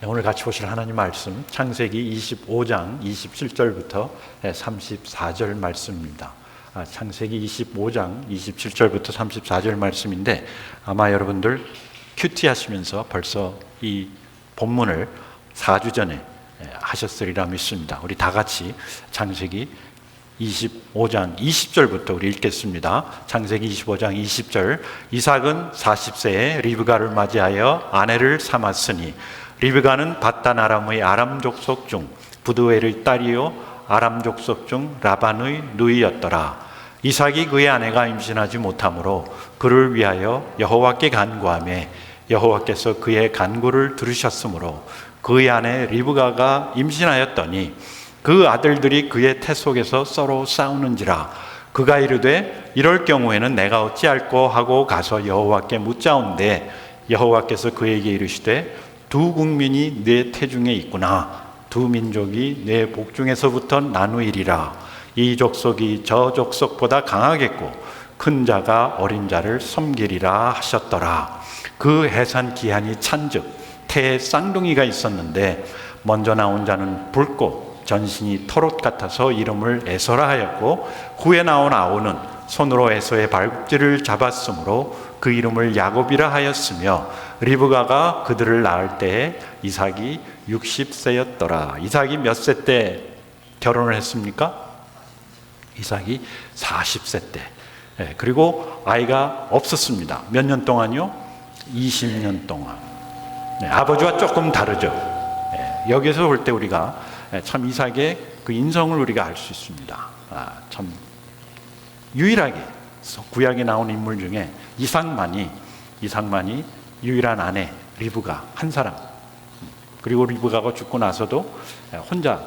오늘 같이 보실 하나님 말씀 창세기 25장 27절부터 34절 말씀입니다. 창세기 25장 27절부터 34절 말씀인데 아마 여러분들 큐티 하시면서 벌써 이 본문을 4주 전에 하셨으리라 믿습니다. 우리 다 같이 창세기 25장 20절부터 우리 읽겠습니다. 창세기 25장 20절. 이삭은 40세에 리브가를 맞이하여 아내를 삼았으니 리브가는 밧단 아람의 아람 족속 중 부두엘의 딸이요 아람 족속 중 라반의 누이였더라. 이삭이 그의 아내가 임신하지 못하므로 그를 위하여 여호와께 간구하며 여호와께서 그의 간구를 들으셨으므로 그의 아내 리브가가 임신하였더니 그 아들들이 그의 태 속에서 서로 싸우는지라. 그가 이르되 이럴 경우에는 내가 어찌할꼬 하고 가서 여호와께 묻자온대 여호와께서 그에게 이르시되 두 국민이 내 태중에 있구나. 두 민족이 내 복중에서부터 나누이리라. 이 족속이 저 족속보다 강하겠고 큰 자가 어린 자를 섬기리라 하셨더라. 그 해산 기한이 찬즉 태에 쌍둥이가 있었는데 먼저 나온 자는 붉고 전신이 털옷 같아서 이름을 에서라 하였고 후에 나온 아우는 손으로 에서의 발굽질을 잡았으므로 그 이름을 야곱이라 하였으며 리브가가 그들을 낳을 때에 이삭이 60세였더라. 이삭이 몇 세 때 결혼을 했습니까? 이삭이 40세 때. 그리고 아이가 없었습니다. 몇 년 동안요? 20년 동안. 아버지와 조금 다르죠. 여기서 볼 때 우리가 참 이삭의 그 인성을 우리가 알 수 있습니다. 참 유일하게 구약에 나온 인물 중에 이삭만이 유일한 아내 리브가 한 사람. 그리고 리브가가 죽고 나서도 혼자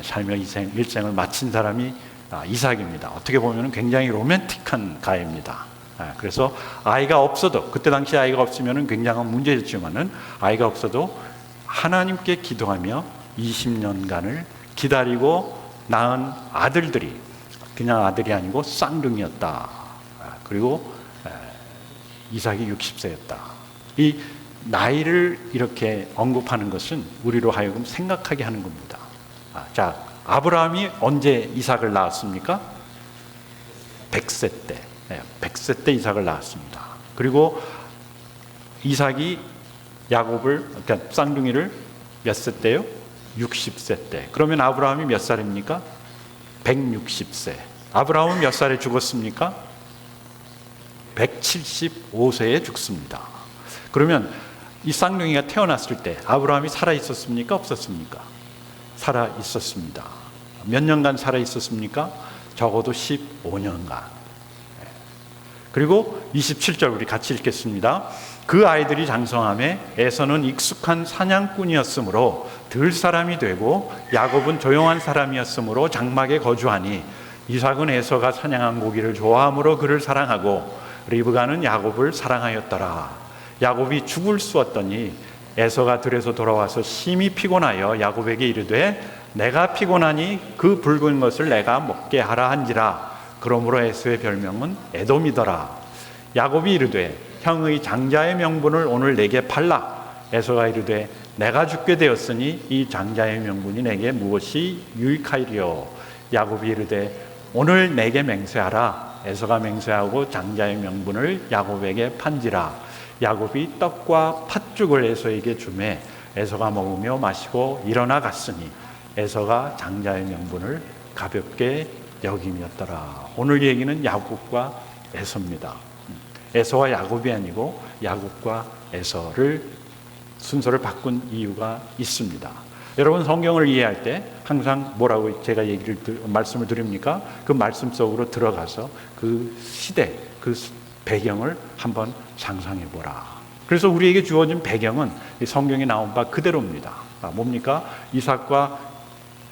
삶의 일생을 마친 사람이 이삭입니다. 어떻게 보면 굉장히 로맨틱한 가해입니다. 그래서 아이가 없어도 그때 당시 아이가 없으면 굉장한 문제였지만은 아이가 없어도 하나님께 기도하며 20년간을 기다리고 낳은 아들들이 그냥 아들이 아니고 쌍둥이였다. 그리고 이삭이 60세였다. 이 나이를 이렇게 언급하는 것은 우리로 하여금 생각하게 하는 겁니다. 자, 아브라함이 언제 이삭을 낳았습니까? 100세 때. 100세 때 이삭을 낳았습니다. 그리고 이삭이 야곱을, 그러니까 쌍둥이를 몇 세 때요? 60세 때. 그러면 아브라함이 몇 살입니까? 160세. 아브라함은 몇 살에 죽었습니까? 175세에 죽습니다. 그러면 이 쌍둥이가 태어났을 때 아브라함이 살아 있었습니까? 없었습니까? 살아 있었습니다. 몇 년간 살아 있었습니까? 적어도 15년간. 그리고 27절 우리 같이 읽겠습니다. 그 아이들이 장성함에 에서는 익숙한 사냥꾼이었으므로 들 사람이 되고 야곱은 조용한 사람이었으므로 장막에 거주하니 이삭은 에서가 사냥한 고기를 좋아함으로 그를 사랑하고 리브가는 야곱을 사랑하였더라. 야곱이 죽을 쑤었더니 에서가 들에서 돌아와서 심히 피곤하여 야곱에게 이르되 내가 피곤하니 그 붉은 것을 내가 먹게 하라 한지라. 그러므로 에서의 별명은 에돔이더라. 야곱이 이르되 형의 장자의 명분을 오늘 내게 팔라. 에서가 이르되 내가 죽게 되었으니 이 장자의 명분이 내게 무엇이 유익하리요. 야곱이 이르되 오늘 내게 맹세하라. 에서가 맹세하고 장자의 명분을 야곱에게 판지라. 야곱이 떡과 팥죽을 에서에게 주매 에서가 먹으며 마시고 일어나 갔으니 에서가 장자의 명분을 가볍게 여김이었더라. 오늘 얘기는 야곱과 에서입니다. 에서와 야곱이 아니고 야곱과 에서를 순서를 바꾼 이유가 있습니다. 여러분 성경을 이해할 때 항상 뭐라고 제가 말씀을 드립니까? 그 말씀 속으로 들어가서 그 시대, 그 배경을 한번 상상해 보라. 그래서 우리에게 주어진 배경은 성경에 나온 바 그대로입니다. 뭡니까? 이삭과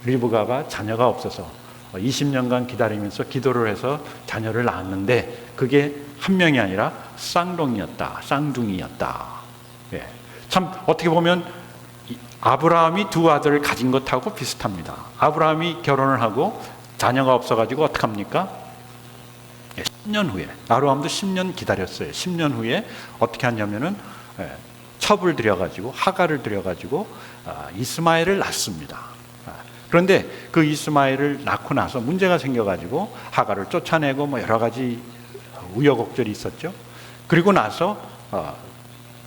리브가가 자녀가 없어서 20년간 기다리면서 기도를 해서 자녀를 낳았는데 그게 한 명이 아니라 쌍둥이였다. 예. 참 어떻게 보면 아브라함이 두 아들을 가진 것하고 비슷합니다. 아브라함이 결혼을 하고 자녀가 없어가지고 어떡합니까? 10년 후에 아브라함도 10년 기다렸어요. 10년 후에 어떻게 하냐면은 첩을 들여가지고 하갈을 들여가지고 이스마엘을 낳습니다. 그런데 그 이스마엘을 낳고 나서 문제가 생겨가지고 하갈을 쫓아내고 뭐 여러 가지 우여곡절이 있었죠. 그리고 나서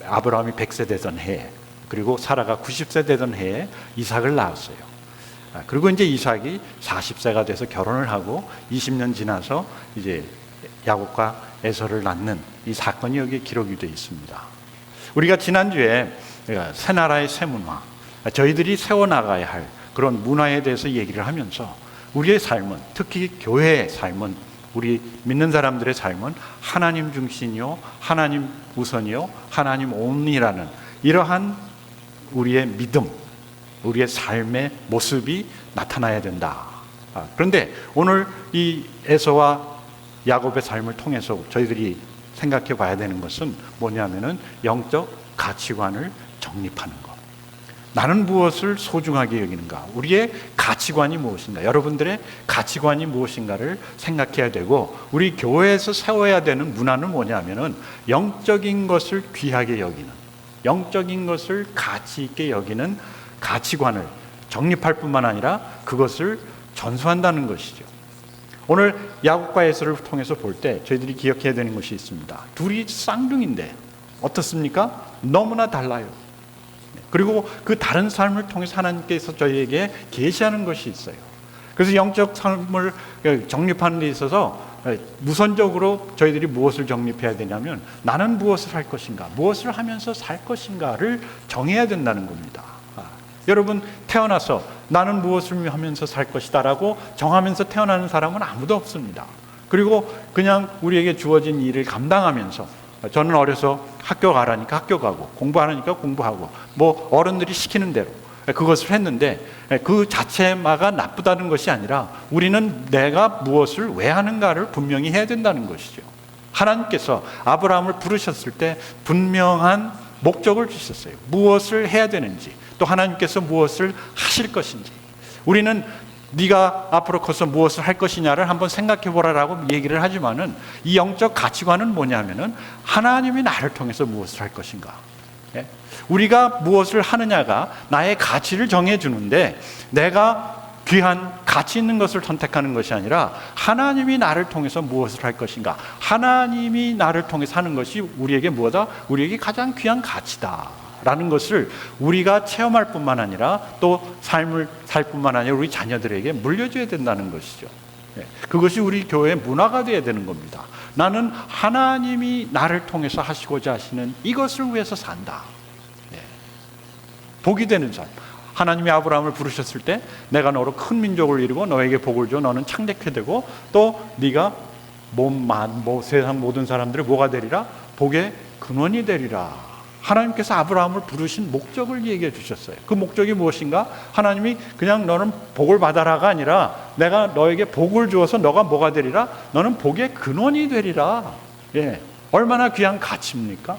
아브라함이 100세 되던 해에, 그리고 사라가 90세 되던 해에 이삭을 낳았어요. 그리고 이제 이삭이 40세가 돼서 결혼을 하고 20년 지나서 이제 야곱과 에서를 낳는 이 사건이 여기에 기록이 되어 있습니다. 우리가 지난주에 새 나라의 새 문화, 저희들이 세워나가야 할 그런 문화에 대해서 얘기를 하면서 우리의 삶은, 특히 교회의 삶은, 우리 믿는 사람들의 삶은 하나님 중심이요, 하나님 우선이요, 하나님 온리라는 이러한 우리의 믿음, 우리의 삶의 모습이 나타나야 된다. 그런데 오늘 이 에서와 야곱의 삶을 통해서 저희들이 생각해 봐야 되는 것은 뭐냐면은 영적 가치관을 정립하는 것. 나는 무엇을 소중하게 여기는가? 우리의 가치관이 무엇인가? 여러분들의 가치관이 무엇인가를 생각해야 되고, 우리 교회에서 세워야 되는 문화는 뭐냐면은 영적인 것을 귀하게 여기는, 영적인 것을 가치 있게 여기는 가치관을 정립할 뿐만 아니라 그것을 전수한다는 것이죠. 오늘 야곱과 에서를 통해서 볼 때 저희들이 기억해야 되는 것이 있습니다. 둘이 쌍둥이인데 어떻습니까? 너무나 달라요. 그리고 그 다른 삶을 통해서 하나님께서 저희에게 계시하는 것이 있어요. 그래서 영적 삶을 정립하는 데 있어서 우선적으로 저희들이 무엇을 정립해야 되냐면, 나는 무엇을 할 것인가, 무엇을 하면서 살 것인가를 정해야 된다는 겁니다. 여러분, 태어나서 나는 무엇을 하면서 살 것이다 라고 정하면서 태어나는 사람은 아무도 없습니다. 그리고 그냥 우리에게 주어진 일을 감당하면서, 저는 어려서 학교 가라니까 학교 가고, 공부하라니까 공부하고, 뭐 어른들이 시키는 대로 그것을 했는데, 그 자체마가 나쁘다는 것이 아니라 우리는 내가 무엇을 왜 하는가를 분명히 해야 된다는 것이죠. 하나님께서 아브라함을 부르셨을 때 분명한 목적을 주셨어요. 무엇을 해야 되는지, 또 하나님께서 무엇을 하실 것인지. 우리는 네가 앞으로 커서 무엇을 할 것이냐를 한번 생각해 보라라고 얘기를 하지만은, 이 영적 가치관은 뭐냐면은 하나님이 나를 통해서 무엇을 할 것인가. 우리가 무엇을 하느냐가 나의 가치를 정해 주는데, 내가 귀한 가치 있는 것을 선택하는 것이 아니라 하나님이 나를 통해서 무엇을 할 것인가, 하나님이 나를 통해서 하는 것이 우리에게 뭐다? 우리에게 가장 귀한 가치다 라는 것을 우리가 체험할 뿐만 아니라 또 삶을 살 뿐만 아니라 우리 자녀들에게 물려줘야 된다는 것이죠. 그것이 우리 교회의 문화가 되어야 되는 겁니다. 나는 하나님이 나를 통해서 하시고자 하시는 이것을 위해서 산다. 복이 되는 삶. 하나님이 아브라함을 부르셨을 때 내가 너로 큰 민족을 이루고 너에게 복을 줘, 너는 창대케 되고 또 네가 세상 모든 사람들이 뭐가 되리라? 복의 근원이 되리라. 하나님께서 아브라함을 부르신 목적을 얘기해 주셨어요. 그 목적이 무엇인가? 하나님이 그냥 너는 복을 받아라가 아니라 내가 너에게 복을 주어서 너가 뭐가 되리라? 너는 복의 근원이 되리라. 얼마나 귀한 가치입니까?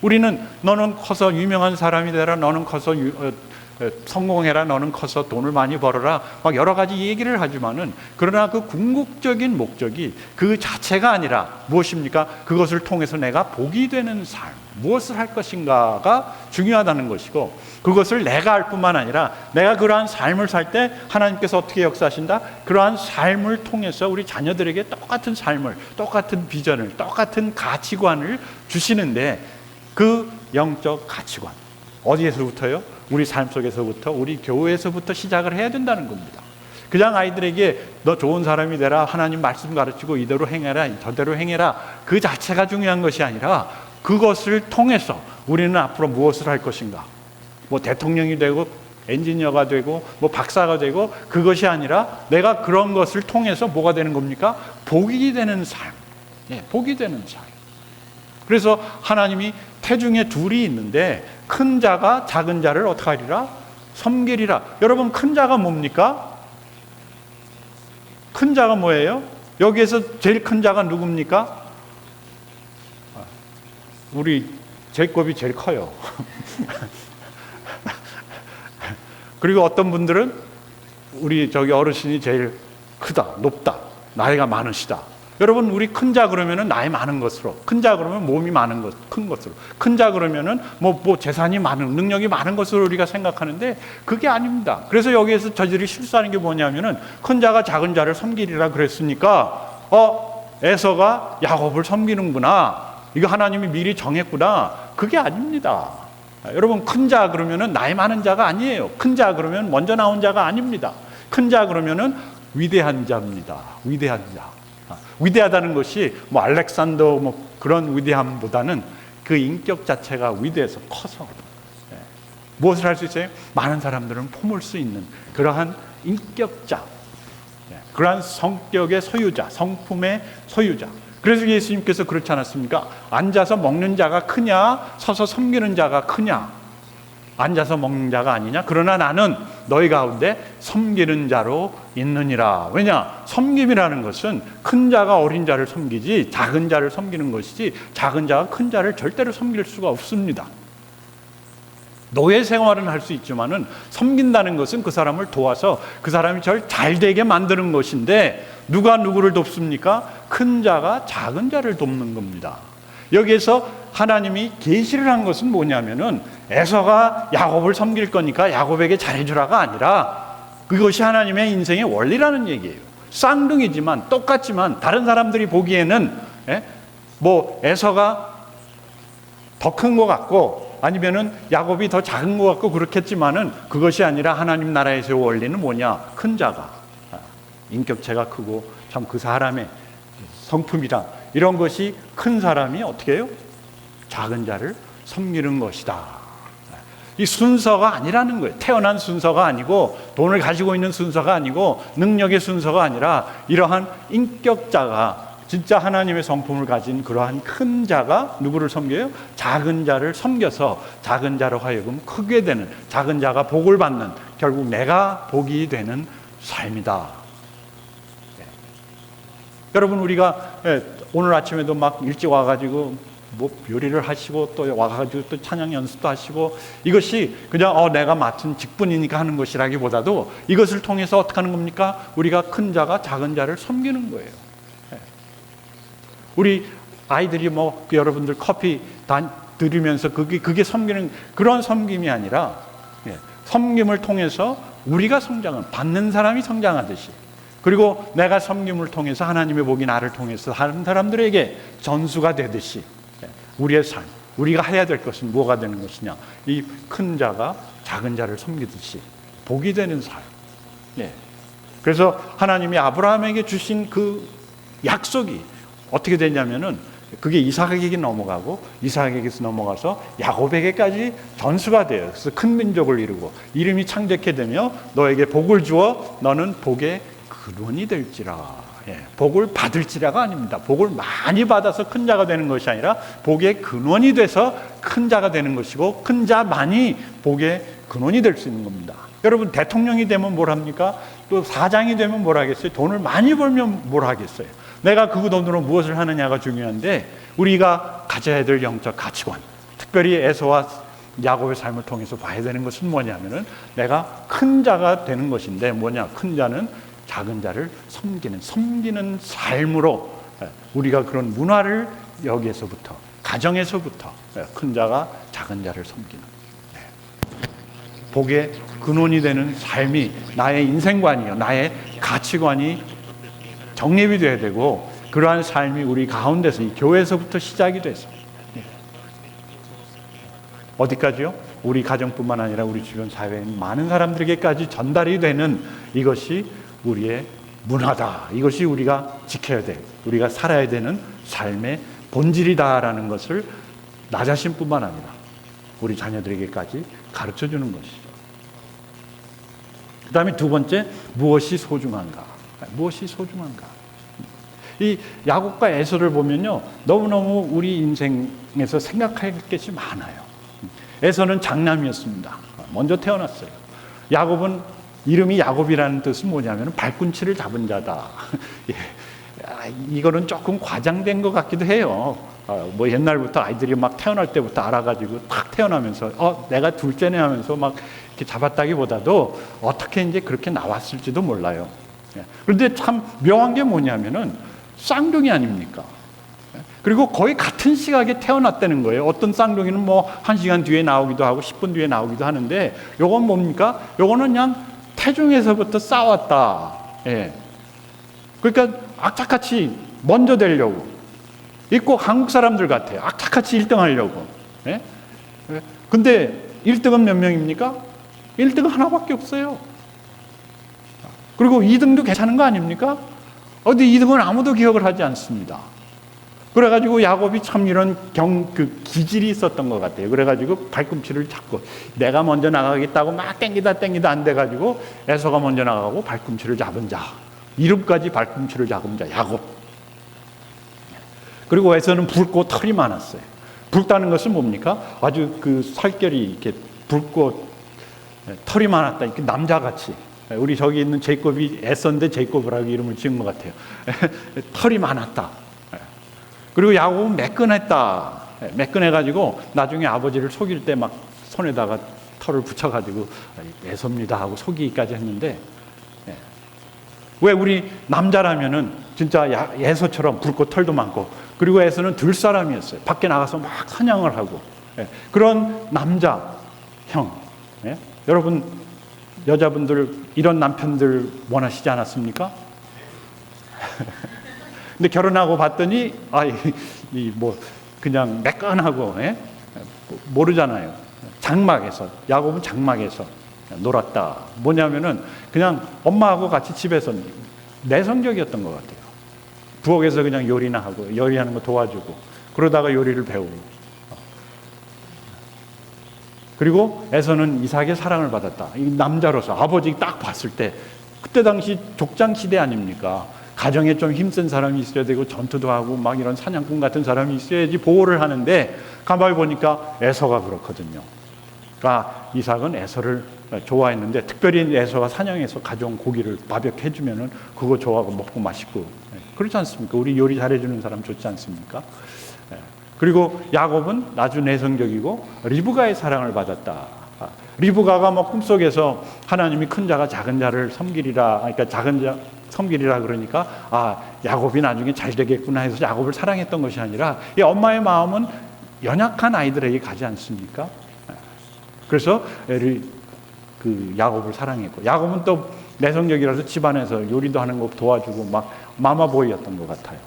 우리는 너는 커서 유명한 사람이 되라, 너는 커서 성공해라, 너는 커서 돈을 많이 벌어라, 막 여러 가지 얘기를 하지만은, 그러나 그 궁극적인 목적이 그 자체가 아니라 무엇입니까? 그것을 통해서 내가 복이 되는 삶, 무엇을 할 것인가가 중요하다는 것이고, 그것을 내가 할 뿐만 아니라 내가 그러한 삶을 살 때 하나님께서 어떻게 역사하신다? 그러한 삶을 통해서 우리 자녀들에게 똑같은 삶을, 똑같은 비전을, 똑같은 가치관을 주시는데, 그 영적 가치관 어디에서부터요? 우리 삶 속에서부터, 우리 교회에서부터 시작을 해야 된다는 겁니다. 그냥 아이들에게 너 좋은 사람이 되라, 하나님 말씀 가르치고 이대로 행해라, 저대로 행해라, 그 자체가 중요한 것이 아니라 그것을 통해서 우리는 앞으로 무엇을 할 것인가, 뭐 대통령이 되고 엔지니어가 되고 뭐 박사가 되고, 그것이 아니라 내가 그런 것을 통해서 뭐가 되는 겁니까? 복이 되는 삶. 복이 되는 삶. 그래서 하나님이 태중에 둘이 있는데 큰 자가 작은 자를 어떻게 하리라? 섬기리라. 여러분, 큰 자가 뭡니까? 큰 자가 뭐예요? 여기에서 제일 큰 자가 누굽니까? 우리 제이콥이 제일 커요. 그리고 어떤 분들은 우리 저기 어르신이 제일 크다, 높다, 나이가 많으시다. 여러분, 우리 큰 자 그러면은 나이 많은 것으로, 큰 자 그러면 몸이 많은 것, 큰 것으로, 큰 자 그러면은 뭐 재산이 많은, 능력이 많은 것으로 우리가 생각하는데 그게 아닙니다. 그래서 여기에서 저들이 실수하는 게 뭐냐면은 큰 자가 작은 자를 섬기리라 그랬으니까 에서가 야곱을 섬기는구나, 이거 하나님이 미리 정했구나, 그게 아닙니다. 여러분, 큰 자 그러면은 나이 많은 자가 아니에요. 큰 자 그러면 먼저 나온 자가 아닙니다. 큰 자 그러면은 위대한 자입니다. 위대한 자. 위대하다는 것이 뭐 알렉산더 뭐 그런 위대함보다는 그 인격 자체가 위대해서 커서 무엇을 할 수 있어요? 많은 사람들은 품을 수 있는 그러한 인격자, 그러한 성격의 소유자, 성품의 소유자. 그래서 예수님께서 그렇지 않았습니까? 앉아서 먹는 자가 크냐, 서서 섬기는 자가 크냐? 앉아서 먹는 자가 아니냐? 그러나 나는 너희 가운데 섬기는 자로 있느니라. 왜냐? 섬김이라는 것은 큰 자가 어린 자를 섬기지 작은 자를 섬기는 것이지, 작은 자가 큰 자를 절대로 섬길 수가 없습니다. 노예 생활은 할 수 있지만은 섬긴다는 것은 그 사람을 도와서 그 사람이 잘 되게 만드는 것인데, 누가 누구를 돕습니까? 큰 자가 작은 자를 돕는 겁니다. 여기에서 하나님이 계시를 한 것은 뭐냐면은 에서가 야곱을 섬길 거니까 야곱에게 잘해주라가 아니라, 그것이 하나님의 인생의 원리라는 얘기예요. 쌍둥이지만 똑같지만 다른 사람들이 보기에는 뭐 에서가 더 큰 것 같고 아니면은 야곱이 더 작은 것 같고 그렇겠지만은 그것이 아니라 하나님 나라에서의 원리는 뭐냐? 큰 자가 인격체가 크고 참 그 사람의 성품이라 이런 것이 큰 사람이 어떻게 해요? 작은 자를 섬기는 것이다. 이 순서가 아니라는 거예요. 태어난 순서가 아니고 돈을 가지고 있는 순서가 아니고 능력의 순서가 아니라 이러한 인격자가 진짜 하나님의 성품을 가진 그러한 큰 자가 누구를 섬겨요? 작은 자를 섬겨서 작은 자로 하여금 크게 되는, 작은 자가 복을 받는, 결국 내가 복이 되는 삶이다. 여러분, 우리가 오늘 아침에도 막 일찍 와가지고 뭐 요리를 하시고 또 와가지고 또 찬양 연습도 하시고, 이것이 그냥 내가 맡은 직분이니까 하는 것이라기보다도 이것을 통해서 어떻게 하는 겁니까? 우리가 큰 자가 작은 자를 섬기는 거예요. 우리 아이들이 뭐 여러분들 커피 드리면서 그게 섬기는 그런 섬김이 아니라, 섬김을 통해서 우리가 성장은, 받는 사람이 성장하듯이, 그리고 내가 섬김을 통해서 하나님의 복이 나를 통해서 다른 사람들에게 전수가 되듯이 우리의 삶, 우리가 해야 될 것은 뭐가 되는 것이냐? 이 큰 자가 작은 자를 섬기듯이 복이 되는 삶. 그래서 하나님이 아브라함에게 주신 그 약속이 어떻게 되냐면은 그게 이삭에게 넘어가고 이삭에게서 넘어가서 야곱에게까지 전수가 돼요. 그래서 큰 민족을 이루고 이름이 창대케 되며 너에게 복을 주어 너는 복의 근원이 될지라. 복을 받을지라가 아닙니다. 복을 많이 받아서 큰 자가 되는 것이 아니라 복의 근원이 돼서 큰 자가 되는 것이고, 큰 자만이 복의 근원이 될 수 있는 겁니다. 여러분, 대통령이 되면 뭘 합니까? 또 사장이 되면 뭘 하겠어요? 돈을 많이 벌면 뭘 하겠어요? 내가 그 돈으로 무엇을 하느냐가 중요한데, 우리가 가져야 될 영적 가치관, 특별히 에서와 야곱의 삶을 통해서 봐야 되는 것은 뭐냐면은 내가 큰 자가 되는 것인데, 뭐냐? 큰 자는 작은 자를 섬기는 삶으로 우리가 그런 문화를 여기에서부터, 가정에서부터 큰 자가 작은 자를 섬기는 복의 근원이 되는 삶이 나의 인생관이요, 나의 가치관이 정립이 돼야 되고, 그러한 삶이 우리 가운데서 이 교회에서부터 시작이 돼서 어디까지요? 우리 가정뿐만 아니라 우리 주변 사회에 많은 사람들에게까지 전달이 되는 이것이 우리의 문화다. 이것이 우리가 지켜야 돼, 우리가 살아야 되는 삶의 본질이다라는 것을 나 자신뿐만 아니라 우리 자녀들에게까지 가르쳐주는 것이죠. 그 다음에 두 번째, 무엇이 소중한가? 무엇이 소중한가? 이 야곱과 에서를 보면요, 너무너무 우리 인생에서 생각할 것이 많아요. 에서는 장남이었습니다. 먼저 태어났어요. 야곱은 이름이 야곱이라는 뜻은 뭐냐면 발꿈치를 잡은 자다. 이거는 조금 과장된 것 같기도 해요. 뭐 옛날부터 아이들이 막 태어날 때부터 알아가지고 탁 태어나면서 내가 둘째네 하면서 막 이렇게 잡았다기보다도 어떻게 이제 그렇게 나왔을지도 몰라요. 그런데 참 묘한 게 뭐냐면은 쌍둥이 아닙니까? 그리고 거의 같은 시각에 태어났다는 거예요. 어떤 쌍둥이는 뭐 1시간 뒤에 나오기도 하고 10분 뒤에 나오기도 하는데, 요건 뭡니까? 요거는 그냥 태중에서부터 싸웠다. 예. 그러니까 악착같이 먼저 되려고. 있고 한국 사람들 같아요. 악착같이 1등 하려고. 예? 근데 1등은 몇 명입니까? 1등은 하나밖에 없어요. 그리고 2등도 괜찮은 거 아닙니까? 어디 2등은 아무도 기억을 하지 않습니다. 그래가지고 야곱이 참 이런 기질이 있었던 것 같아요. 그래가지고 발꿈치를 잡고 내가 먼저 나가겠다고 막 땡기다 안 돼가지고 에서가 먼저 나가고 발꿈치를 잡은 자, 이름까지 발꿈치를 잡은 자 야곱. 그리고 에서는 붉고 털이 많았어요. 붉다는 것은 뭡니까? 아주 그 살결이 이렇게 붉고 털이 많았다. 이렇게 남자같이. 우리 저기 있는 제이콥이 에서인데 제이콥이라고 이름을 지은 것 같아요. 털이 많았다. 그리고 야곱은 매끈했다. 매끈해가지고 나중에 아버지를 속일 때 막 손에다가 털을 붙여가지고 에서입니다 하고 속이기까지 했는데, 왜 우리 남자라면은 진짜 에서처럼 붉고 털도 많고, 그리고 에서는 들사람이었어요. 밖에 나가서 막 사냥을 하고, 그런 남자형. 여러분 여자분들 이런 남편들 원하시지 않았습니까? 근데 결혼하고 봤더니 뭐 그냥 매끈하고, 모르잖아요. 장막에서, 야곱은 장막에서 놀았다. 뭐냐면은 그냥 엄마하고 같이 집에서 내성적이었던 것 같아요. 부엌에서 그냥 요리나 하고 요리하는 거 도와주고 그러다가 요리를 배우고. 그리고 에서는 이삭의 사랑을 받았다. 이 남자로서 아버지 딱 봤을 때, 그때 당시 족장 시대 아닙니까? 가정에 좀 힘센 사람이 있어야 되고 전투도 하고 막 이런 사냥꾼 같은 사람이 있어야지 보호를 하는데, 가만히 보니까 에서가 그렇거든요. 그러니까 이삭은 에서를 좋아했는데, 특별히 에서가 사냥해서 가져온 고기를 바베큐 해주면은 그거 좋아하고 먹고 맛있고, 그렇지 않습니까? 우리 요리 잘해주는 사람 좋지 않습니까? 그리고 야곱은 아주 내성적이고 리브가의 사랑을 받았다. 리브가가 뭐 꿈속에서 하나님이 큰 자가 작은 자를 섬기리라, 그러니까 작은 자 섬기리라 그러니까 야곱이 나중에 잘 되겠구나 해서 야곱을 사랑했던 것이 아니라, 이 엄마의 마음은 연약한 아이들에게 가지 않습니까? 그래서 그 야곱을 사랑했고, 야곱은 또 내성적이라서 집안에서 요리도 하는 거 도와주고 막 마마보이였던 것 같아요.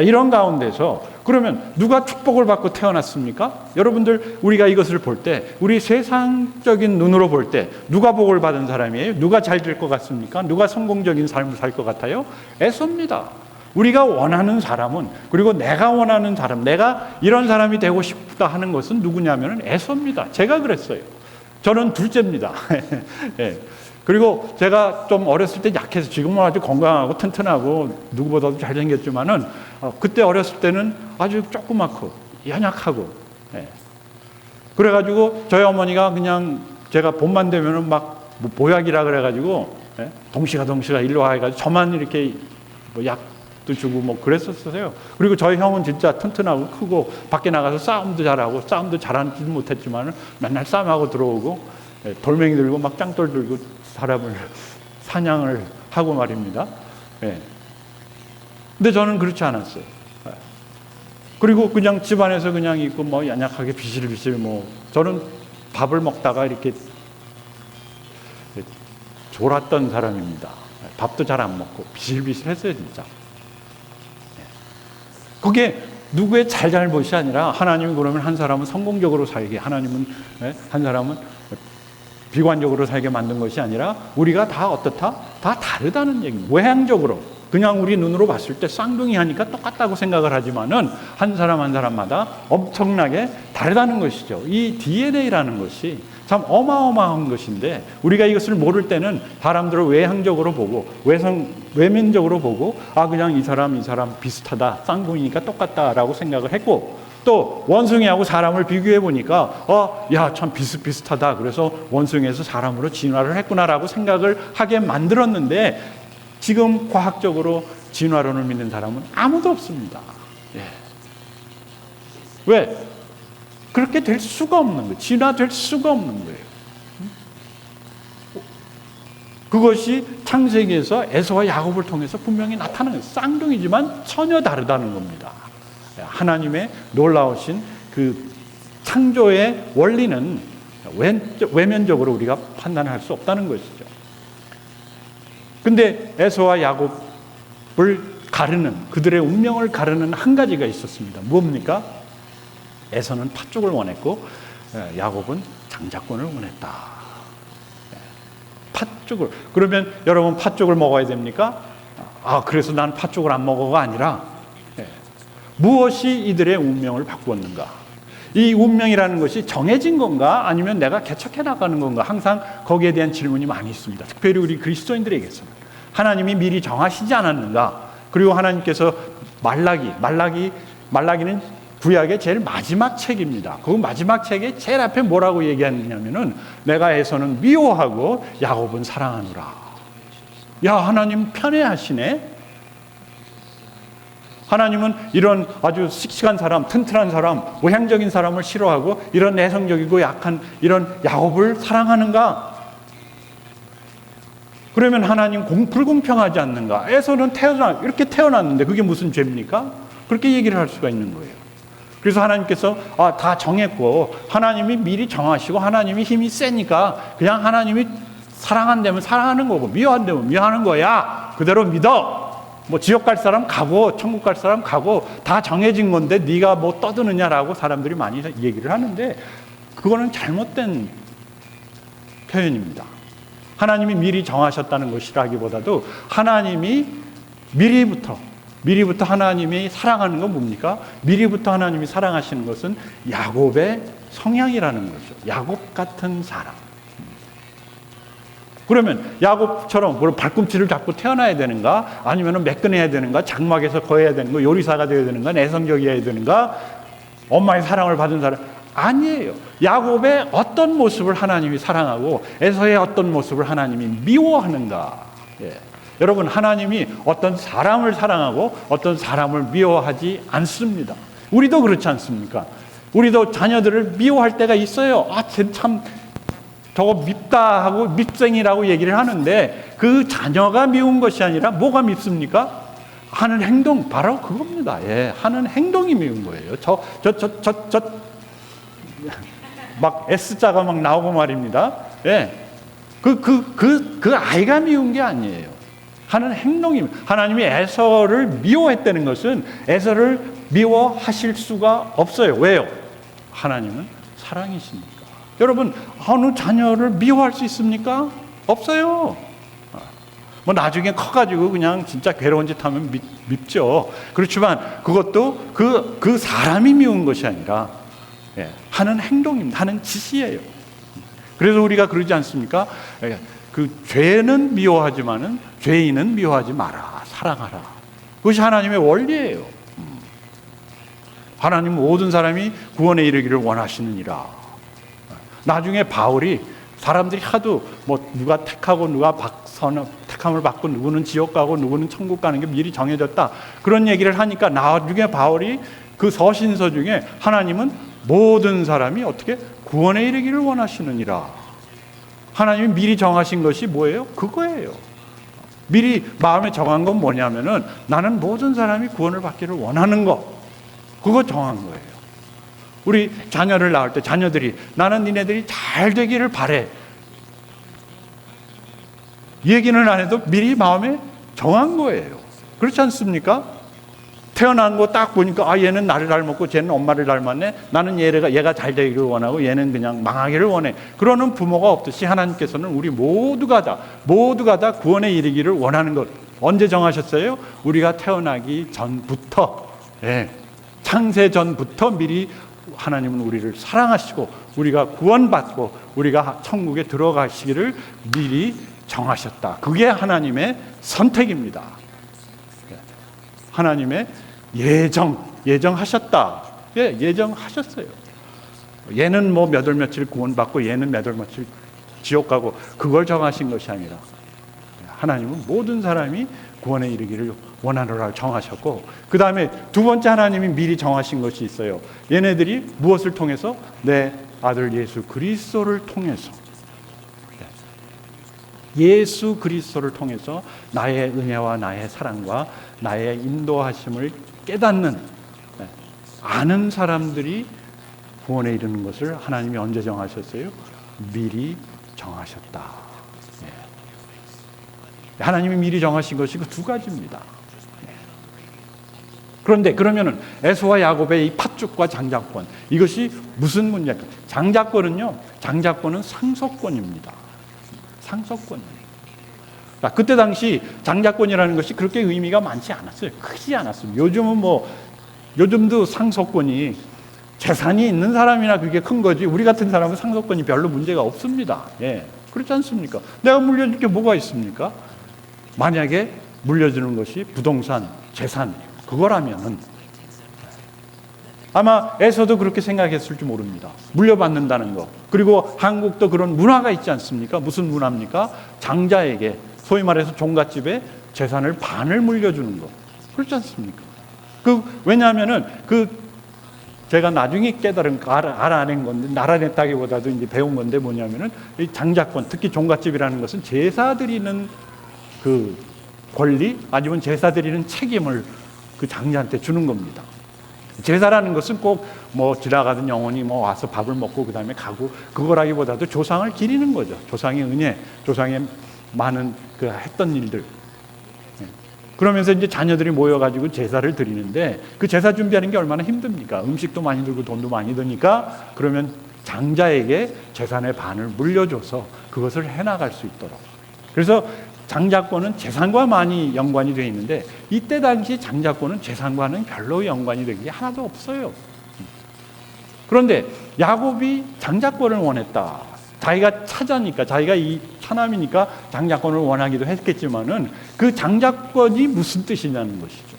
이런 가운데서 그러면 누가 축복을 받고 태어났습니까? 여러분들, 우리가 이것을 볼 때, 우리 세상적인 눈으로 볼 때 누가 복을 받은 사람이에요? 누가 잘 될 것 같습니까? 누가 성공적인 삶을 살 것 같아요? 에서입니다. 우리가 원하는 사람은, 그리고 내가 원하는 사람, 내가 이런 사람이 되고 싶다 하는 것은 누구냐면 에서입니다. 제가 그랬어요. 저는 둘째입니다. 그리고 제가 좀 어렸을 때 약해서, 지금은 아주 건강하고 튼튼하고 누구보다도 잘생겼지만은, 그때 어렸을 때는 아주 조그맣고 연약하고, 그래가지고 저희 어머니가 그냥 제가 봄만 되면은 막 보약이라 그래가지고, 동시가 일로 와 해가지고 저만 이렇게 뭐 약도 주고 뭐 그랬었어요. 그리고 저희 형은 진짜 튼튼하고 크고 밖에 나가서 싸움도 잘하고, 싸움도 잘하지는 못했지만은 맨날 싸움하고 들어오고, 돌멩이 들고 막 짱돌 들고 사람을 사냥을 하고 말입니다. 근데 저는 그렇지 않았어요. 그리고 그냥 집안에서 그냥 있고 뭐 연약하게 비실비실, 뭐 저는 밥을 먹다가 이렇게 졸았던 사람입니다. 밥도 잘 안 먹고 비실비실했어요, 진짜. 그게 누구의 잘잘못이 아니라, 하나님이 그러면 한 사람은 성공적으로 살게, 하나님은 한 사람은 비관적으로 살게 만든 것이 아니라, 우리가 다 어떻다? 다 다르다는 얘기입니다. 외향적으로 그냥 우리 눈으로 봤을 때 쌍둥이 하니까 똑같다고 생각을 하지만은 한 사람 한 사람마다 엄청나게 다르다는 것이죠. 이 DNA라는 것이 참 어마어마한 것인데, 우리가 이것을 모를 때는 사람들을 외향적으로 보고 외면적으로 보고, 그냥 이 사람 비슷하다, 쌍둥이니까 똑같다라고 생각을 했고, 또 원숭이하고 사람을 비교해 보니까 참 비슷비슷하다, 그래서 원숭이에서 사람으로 진화를 했구나라고 생각을 하게 만들었는데, 지금 과학적으로 진화론을 믿는 사람은 아무도 없습니다. 왜? 그렇게 될 수가 없는 거예요. 진화될 수가 없는 거예요. 그것이 창세기에서 에서와 야곱을 통해서 분명히 나타나는 쌍둥이지만 전혀 다르다는 겁니다. 하나님의 놀라우신 그 창조의 원리는 외면적으로 우리가 판단할 수 없다는 것이죠. 근데 에서와 야곱을 가르는, 그들의 운명을 가르는 한 가지가 있었습니다. 뭡니까? 에서는 팥죽을 원했고 야곱은 장자권을 원했다. 팥죽을. 그러면 여러분 팥죽을 먹어야 됩니까? 그래서 난 팥죽을 안 먹어가 아니라 무엇이 이들의 운명을 바꾸었는가? 이 운명이라는 것이 정해진 건가? 아니면 내가 개척해 나가는 건가? 항상 거기에 대한 질문이 많이 있습니다. 특별히 우리 그리스도인들에게서는. 하나님이 미리 정하시지 않았는가? 그리고 하나님께서 말라기는 구약의 제일 마지막 책입니다. 그 마지막 책의 제일 앞에 뭐라고 얘기하느냐면은 내가 에서는 미워하고 야곱은 사랑하노라. 야, 하나님 편애하시네. 하나님은 이런 아주 씩씩한 사람, 튼튼한 사람, 모향적인 사람을 싫어하고 이런 내성적이고 약한 이런 야곱을 사랑하는가? 그러면 하나님 불공평하지 않는가? 에서는 이렇게 태어났는데 그게 무슨 죄입니까? 그렇게 얘기를 할 수가 있는 거예요. 그래서 하나님께서 다 정했고 하나님이 미리 정하시고 하나님이 힘이 세니까 그냥 하나님이 사랑한다면 사랑하는 거고 미워한다면 미워하는 거야. 그대로 믿어. 뭐 지옥 갈 사람 가고 천국 갈 사람 가고 다 정해진 건데 네가 뭐 떠드느냐라고 사람들이 많이 얘기를 하는데 그거는 잘못된 표현입니다. 하나님이 미리 정하셨다는 것이라기보다도 하나님이 미리부터 하나님이 사랑하는 건 뭡니까? 미리부터 하나님이 사랑하시는 것은 야곱의 성향이라는 거죠. 야곱 같은 사람. 그러면 야곱처럼 발꿈치를 잡고 태어나야 되는가? 아니면 매끈해야 되는가? 장막에서 거해야 되는가? 요리사가 되어야 되는가? 내성적이어야 되는가? 엄마의 사랑을 받은 사람? 아니에요. 야곱의 어떤 모습을 하나님이 사랑하고 에서의 어떤 모습을 하나님이 미워하는가? 여러분, 하나님이 어떤 사람을 사랑하고 어떤 사람을 미워하지 않습니다. 우리도 그렇지 않습니까? 우리도 자녀들을 미워할 때가 있어요. 쟤 참 저거 밉다 하고 밉생이라고 얘기를 하는데 그 자녀가 미운 것이 아니라 뭐가 밉습니까? 하는 행동, 바로 그겁니다. 하는 행동이 미운 거예요. 막 S자가 막 나오고 말입니다. 그 아이가 미운 게 아니에요. 하는 행동이, 하나님이 에서를 미워했다는 것은 에서를 미워하실 수가 없어요. 왜요? 하나님은 사랑이시니까. 여러분, 어느 자녀를 미워할 수 있습니까? 없어요. 뭐 나중에 커가지고 그냥 진짜 괴로운 짓 하면 밉죠. 그렇지만 그것도 그 사람이 미운 것이 아니라 하는 행동입니다. 하는 짓이에요. 그래서 우리가 그러지 않습니까? 그 죄는 미워하지만은 죄인은 미워하지 마라. 사랑하라. 그것이 하나님의 원리예요. 하나님 모든 사람이 구원에 이르기를 원하시느니라. 나중에 바울이 사람들이 하도 뭐 누가 택하고 누가 택함을 받고 누구는 지옥 가고 누구는 천국 가는 게 미리 정해졌다. 그런 얘기를 하니까 나중에 바울이 그 서신서 중에 하나님은 모든 사람이 어떻게 구원에 이르기를 원하시느니라. 하나님이 미리 정하신 것이 뭐예요? 그거예요. 미리 마음에 정한 건 뭐냐면은 나는 모든 사람이 구원을 받기를 원하는 것. 그거 정한 거예요. 우리 자녀를 낳을 때 자녀들이 나는 니네들이 잘 되기를 바래. 얘기는 안 해도 미리 마음에 정한 거예요. 그렇지 않습니까? 태어난 거 딱 보니까 얘는 나를 닮았고 쟤는 엄마를 닮았네. 나는 얘가 잘 되기를 원하고 얘는 그냥 망하기를 원해. 그러는 부모가 없듯이 하나님께서는 우리 모두가 다 구원에 이르기를 원하는 것. 언제 정하셨어요? 우리가 태어나기 전부터, 창세 전부터 미리 하나님은 우리를 사랑하시고 우리가 구원받고 우리가 천국에 들어가시기를 미리 정하셨다. 그게 하나님의 선택입니다. 하나님의 예정하셨다. 예정하셨어요. 얘는 뭐 몇 월 며칠 구원받고 얘는 몇 월 며칠 지옥 가고 그걸 정하신 것이 아니라 하나님은 모든 사람이 구원에 이르기를 원하노라 정하셨고, 그 다음에 두 번째 하나님이 미리 정하신 것이 있어요. 얘네들이 무엇을 통해서? 내 아들 예수 그리스도를 통해서. 예수 그리스도를 통해서 나의 은혜와 나의 사랑과 나의 인도하심을 깨닫는, 아는 사람들이 구원에 이르는 것을 하나님이 언제 정하셨어요? 미리 정하셨다. 하나님이 미리 정하신 것이 그 두 가지입니다. 그런데 그러면은 에서와 야곱의 이 팥죽과 장자권, 이것이 무슨 문제일까? 장자권은 상속권입니다. 상속권이에요. 그때 당시 장자권이라는 것이 그렇게 의미가 많지 않았어요. 크지 않았습니다. 요즘도 상속권이 재산이 있는 사람이나 그게 큰 거지, 우리 같은 사람은 상속권이 별로 문제가 없습니다. 그렇지 않습니까? 내가 물려줄 게 뭐가 있습니까? 만약에 물려주는 것이 부동산, 재산, 그거라면은 아마 에서도 그렇게 생각했을지 모릅니다. 물려받는다는 거. 그리고 한국도 그런 문화가 있지 않습니까? 무슨 문화입니까? 장자에게, 소위 말해서 종갓집에 재산을 반을 물려주는 거. 그렇지 않습니까? 왜냐하면은 제가 나중에 알아낸 건데, 알아냈다기보다도 이제 배운 건데 뭐냐면은 이 장자권, 특히 종갓집이라는 것은 제사 드리는 그 권리, 아니면 제사 드리는 책임을 그 장자한테 주는 겁니다. 제사라는 것은 꼭 지나가던 영혼이 와서 밥을 먹고 그 다음에 가고, 그거라기보다도 조상을 기리는 거죠. 조상의 은혜, 조상의 많은 했던 일들. 그러면서 이제 자녀들이 모여가지고 제사를 드리는데, 그 제사 준비하는 게 얼마나 힘듭니까? 음식도 많이 들고 돈도 많이 드니까, 그러면 장자에게 재산의 반을 물려줘서 그것을 해나갈 수 있도록. 그래서 장자권은 재산과 많이 연관이 되어 있는데, 이때 당시 장자권은 재산과는 별로 연관이 된 게 하나도 없어요. 그런데 야곱이 장자권을 원했다. 자기가 차자니까, 자기가 이 차남이니까 장자권을 원하기도 했겠지만은, 그 장자권이 무슨 뜻이냐는 것이죠.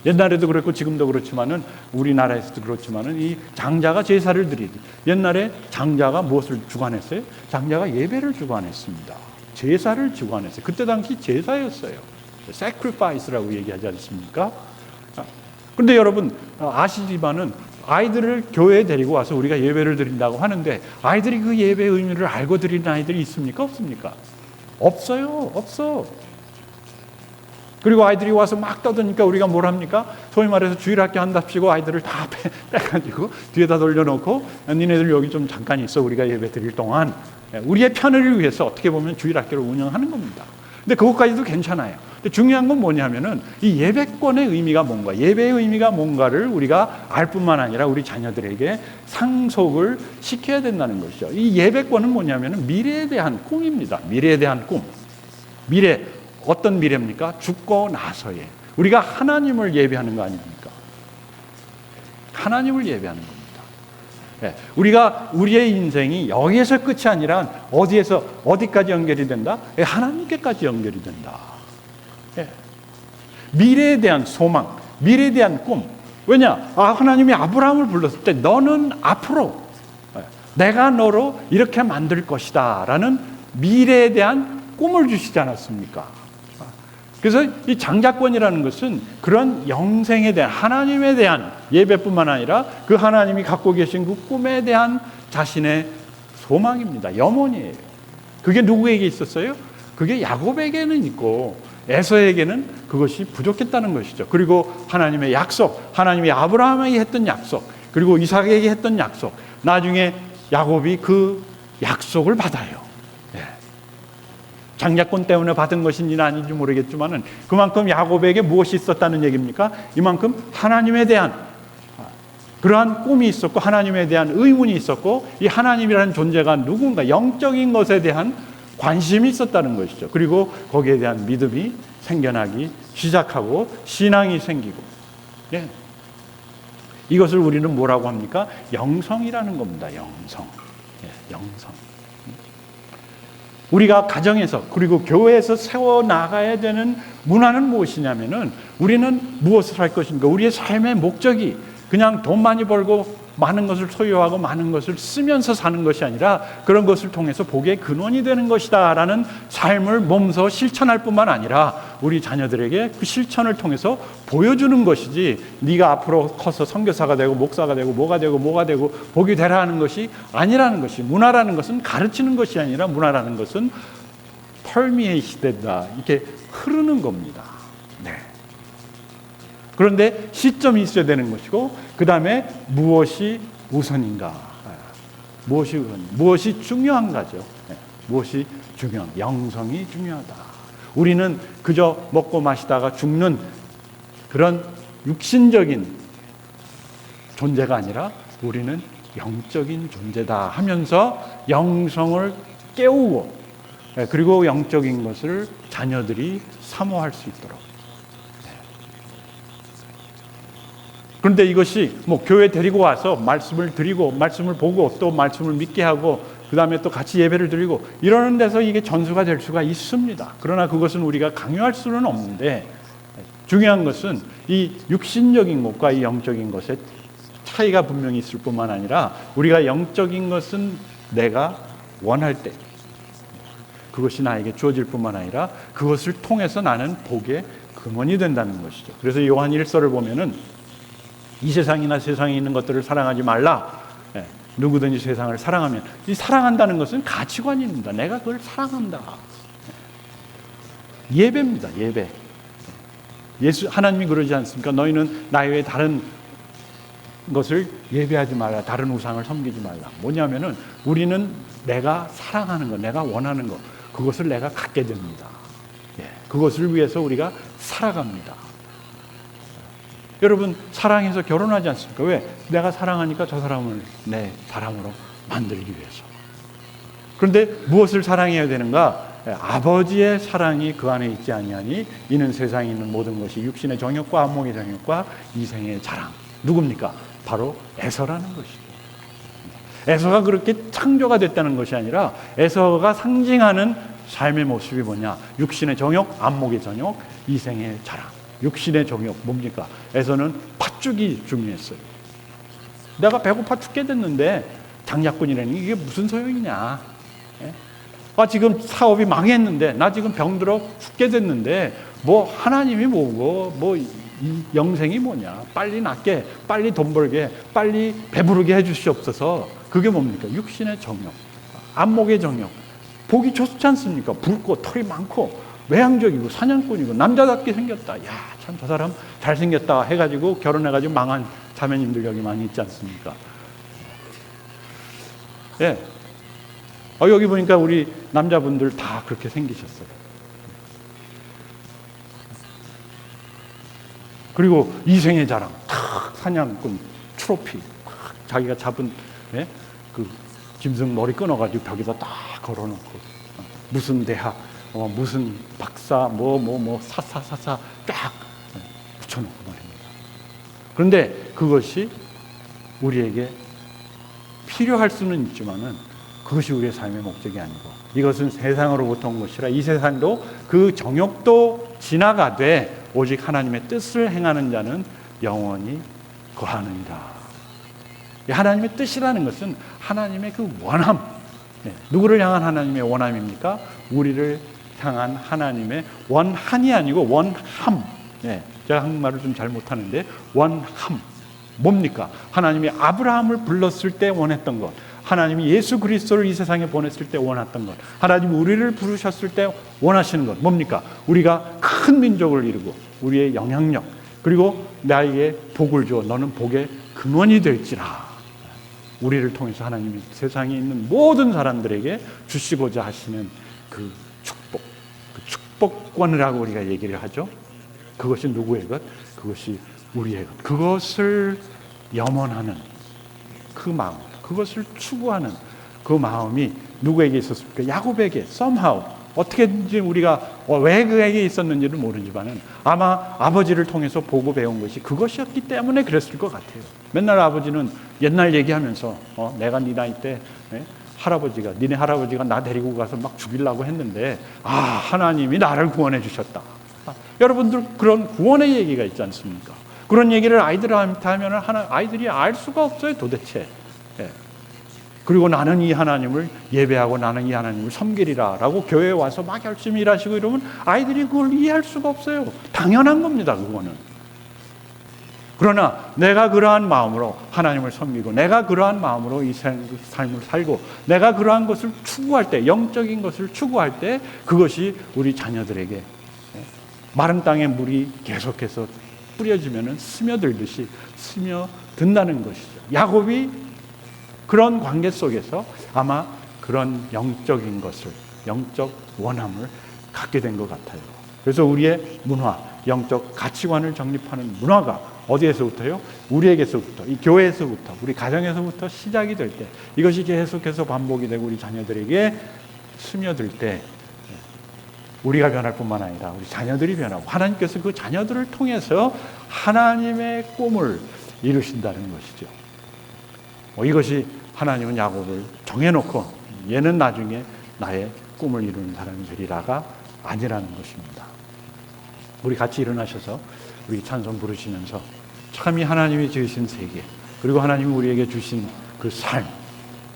옛날에도 그렇고 지금도 그렇지만은, 우리나라에서도 그렇지만은, 이 장자가 제사를 드리지. 옛날에 장자가 무엇을 주관했어요? 장자가 예배를 주관했습니다. 제사를 주관했어요. 그때 당시 제사였어요. sacrifice라고 얘기하지 않습니까? 그런데 여러분 아시지만은, 아이들을 교회에 데리고 와서 우리가 예배를 드린다고 하는데, 아이들이 그 예배의 의미를 알고 드리는 아이들이 있습니까? 없습니까? 없어요. 없어. 그리고 아이들이 와서 막 떠드니까 우리가 뭘 합니까? 소위 말해서 주일학교 한답시고 아이들을 다 빼가지고 뒤에다 돌려놓고, 니네들 여기 좀 잠깐 있어, 우리가 예배 드릴 동안. 우리의 편의를 위해서 어떻게 보면 주일학교를 운영하는 겁니다. 근데 그것까지도 괜찮아요. 근데 중요한 건 뭐냐면은, 이 예배권의 의미가 뭔가, 예배의 의미가 뭔가를 우리가 알 뿐만 아니라 우리 자녀들에게 상속을 시켜야 된다는 것이죠. 이 예배권은 뭐냐면은 미래에 대한 꿈입니다. 미래에 대한 꿈. 미래, 어떤 미래입니까? 죽고 나서의. 우리가 하나님을 예배하는 거 아닙니까? 하나님을 예배하는 겁니다. 우리가 우리의 인생이 여기에서 끝이 아니라 어디까지 연결이 된다? 하나님께까지 연결이 된다. 미래에 대한 소망, 미래에 대한 꿈. 왜냐? 하나님이 아브라함을 불렀을 때 너는 앞으로 내가 너로 이렇게 만들 것이다 라는 미래에 대한 꿈을 주시지 않았습니까? 그래서 이 장자권이라는 것은 그런 영생에 대한, 하나님에 대한 예배뿐만 아니라 그 하나님이 갖고 계신 그 꿈에 대한 자신의 소망입니다. 염원이에요. 그게 누구에게 있었어요? 그게 야곱에게는 있고 에서에게는 그것이 부족했다는 것이죠. 그리고 하나님의 약속, 하나님이 아브라함에게 했던 약속, 그리고 이삭에게 했던 약속, 나중에 야곱이 그 약속을 받아요. 장자권 때문에 받은 것인지는 아닌지 모르겠지만은, 그만큼 야곱에게 무엇이 있었다는 얘기입니까? 이만큼 하나님에 대한 그러한 꿈이 있었고, 하나님에 대한 의문이 있었고, 이 하나님이라는 존재가 누군가, 영적인 것에 대한 관심이 있었다는 것이죠. 그리고 거기에 대한 믿음이 생겨나기 시작하고 신앙이 생기고, 이것을 우리는 뭐라고 합니까? 영성이라는 겁니다. 영성. 영성. 우리가 가정에서, 그리고 교회에서 세워나가야 되는 문화는 무엇이냐면은, 우리는 무엇을 할 것인가? 우리의 삶의 목적이 그냥 돈 많이 벌고 많은 것을 소유하고 많은 것을 쓰면서 사는 것이 아니라, 그런 것을 통해서 복의 근원이 되는 것이다 라는 삶을 몸소 실천할 뿐만 아니라, 우리 자녀들에게 그 실천을 통해서 보여주는 것이지, 네가 앞으로 커서 선교사가 되고 목사가 되고 뭐가 되고 복이 되라 하는 것이 아니라는 것이, 문화라는 것은 가르치는 것이 아니라 문화라는 것은 permeate 된다, 이렇게 흐르는 겁니다. 네. 그런데 시점이 있어야 되는 것이고, 그 다음에 무엇이 우선인가, 무엇이 중요한가죠. 네. 무엇이 영성이 중요하다. 우리는 그저 먹고 마시다가 죽는 그런 육신적인 존재가 아니라 우리는 영적인 존재다 하면서 영성을 깨우고, 그리고 영적인 것을 자녀들이 사모할 수 있도록. 그런데 이것이 교회 데리고 와서 말씀을 드리고 말씀을 보고 또 말씀을 믿게 하고 그 다음에 또 같이 예배를 드리고 이러는 데서 이게 전수가 될 수가 있습니다. 그러나 그것은 우리가 강요할 수는 없는데, 중요한 것은 이 육신적인 것과 이 영적인 것의 차이가 분명히 있을 뿐만 아니라, 우리가 영적인 것은 내가 원할 때 그것이 나에게 주어질 뿐만 아니라 그것을 통해서 나는 복의 근원이 된다는 것이죠. 그래서 요한 1서를 보면은 이 세상이나 세상에 있는 것들을 사랑하지 말라. 누구든지 세상을 사랑하면, 이 사랑한다는 것은 가치관입니다. 내가 그걸 사랑한다. 예배입니다. 예배. 하나님이 그러지 않습니까? 너희는 나 외에 다른 것을 예배하지 말라. 다른 우상을 섬기지 말라. 뭐냐면은 우리는 내가 사랑하는 것, 내가 원하는 것, 그것을 내가 갖게 됩니다. 그것을 위해서 우리가 살아갑니다. 여러분, 사랑해서 결혼하지 않습니까? 왜? 내가 사랑하니까 저 사람을 내 사람으로 만들기 위해서. 그런데 무엇을 사랑해야 되는가? 아버지의 사랑이 그 안에 있지 아니하니 이는 세상에 있는 모든 것이 육신의 정욕과 안목의 정욕과 이생의 자랑. 누굽니까? 바로 에서라는 것이죠. 에서가 그렇게 창조가 됐다는 것이 아니라 에서가 상징하는 삶의 모습이 뭐냐? 육신의 정욕, 안목의 정욕, 이생의 자랑. 육신의 정욕 뭡니까? 에서는 팥죽이 중요했어요. 내가 배고파 죽게 됐는데 장약분이라니 이게 무슨 소용이냐? 지금 사업이 망했는데, 나 지금 병들어 죽게 됐는데 뭐 하나님이 뭐고 뭐 이 영생이 뭐냐? 빨리 낫게, 빨리 돈 벌게, 빨리 배부르게 해주시옵소서. 그게 뭡니까? 육신의 정욕, 안목의 정욕. 보기 좋지 않습니까? 붉고 털이 많고 외향적이고 사냥꾼이고 남자답게 생겼다. 야, 참 저 사람 잘생겼다 해가지고 결혼해가지고 망한 자매님들 여기 많이 있지 않습니까? 예. 여기 보니까 우리 남자분들 다 그렇게 생기셨어요. 그리고 이생의 자랑, 사냥꾼, 트로피, 자기가 잡은 그 짐승 머리 끊어가지고 벽에다 딱 걸어놓고, 무슨 대학, 무슨 박사, 사사사사 쫙 붙여놓고 말입니다. 그런데 그것이 우리에게 필요할 수는 있지만은 그것이 우리의 삶의 목적이 아니고, 이것은 세상으로부터 온 것이라 이 세상도 그 정욕도 지나가되 오직 하나님의 뜻을 행하는 자는 영원히 거하느니라. 하나님의 뜻이라는 것은 하나님의 그 원함, 누구를 향한 하나님의 원함입니까? 우리를 향한 하나님의 원한이 아니고 원함. 제가 한국말을 좀 잘 못하는데 원함 뭡니까? 하나님이 아브라함을 불렀을 때 원했던 것, 하나님이 예수 그리스도를 이 세상에 보냈을 때 원했던 것, 하나님이 우리를 부르셨을 때 원하시는 것 뭡니까? 우리가 큰 민족을 이루고 우리의 영향력, 그리고 나에게 복을 주어 너는 복의 근원이 될지라. 우리를 통해서 하나님이 세상에 있는 모든 사람들에게 주시고자 하시는 그 축복, 그 축복권이라고 우리가 얘기를 하죠. 그것이 누구의 것? 그것이 우리의 것. 그것을 염원하는 그 마음, 그것을 추구하는 그 마음이 누구에게 있었습니까? 야곱에게 somehow, 어떻게든지 우리가 왜 그에게 있었는지를 모르지만은 아마 아버지를 통해서 보고 배운 것이 그것이었기 때문에 그랬을 것 같아요. 맨날 아버지는 옛날 얘기하면서 내가 네 나이 때 니네 할아버지가 나 데리고 가서 막 죽이려고 했는데 하나님이 나를 구원해 주셨다. 여러분들 그런 구원의 얘기가 있지 않습니까? 그런 얘기를 아이들한테 하면 아이들이 알 수가 없어요, 도대체. 그리고 나는 이 하나님을 예배하고 나는 이 하나님을 섬기리라 라고 교회에 와서 막 열심히 일하시고 이러면 아이들이 그걸 이해할 수가 없어요. 당연한 겁니다, 그거는. 그러나 내가 그러한 마음으로 하나님을 섬기고 내가 그러한 마음으로 이 삶을 살고 내가 그러한 것을 추구할 때, 영적인 것을 추구할 때 그것이 우리 자녀들에게 마른 땅에 물이 계속해서 뿌려지면 스며들듯이 스며든다는 것이죠. 야곱이 그런 관계 속에서 아마 그런 영적인 것을, 영적 원함을 갖게 된 것 같아요. 그래서 우리의 문화, 영적 가치관을 정립하는 문화가 어디에서부터요? 우리에게서부터, 이 교회에서부터, 우리 가정에서부터 시작이 될 때, 이것이 계속해서 반복이 되고 우리 자녀들에게 스며들 때 우리가 변할 뿐만 아니라 우리 자녀들이 변하고 하나님께서 그 자녀들을 통해서 하나님의 꿈을 이루신다는 것이죠. 이것이 하나님은 야곱을 정해놓고 얘는 나중에 나의 꿈을 이루는 사람이 되리라가 아니라는 것입니다. 우리 같이 일어나셔서 우리 찬송 부르시면서 참 이 하나님이 지으신 세계, 그리고 하나님이 우리에게 주신 그 삶,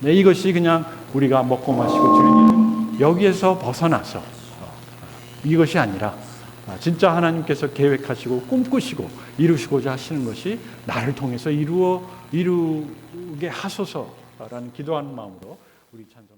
이것이 그냥 우리가 먹고 마시고 즐기는 여기에서 벗어나서 이것이 아니라 진짜 하나님께서 계획하시고 꿈꾸시고 이루시고자 하시는 것이 나를 통해서 이루게 하소서라는 기도하는 마음으로 우리 찬송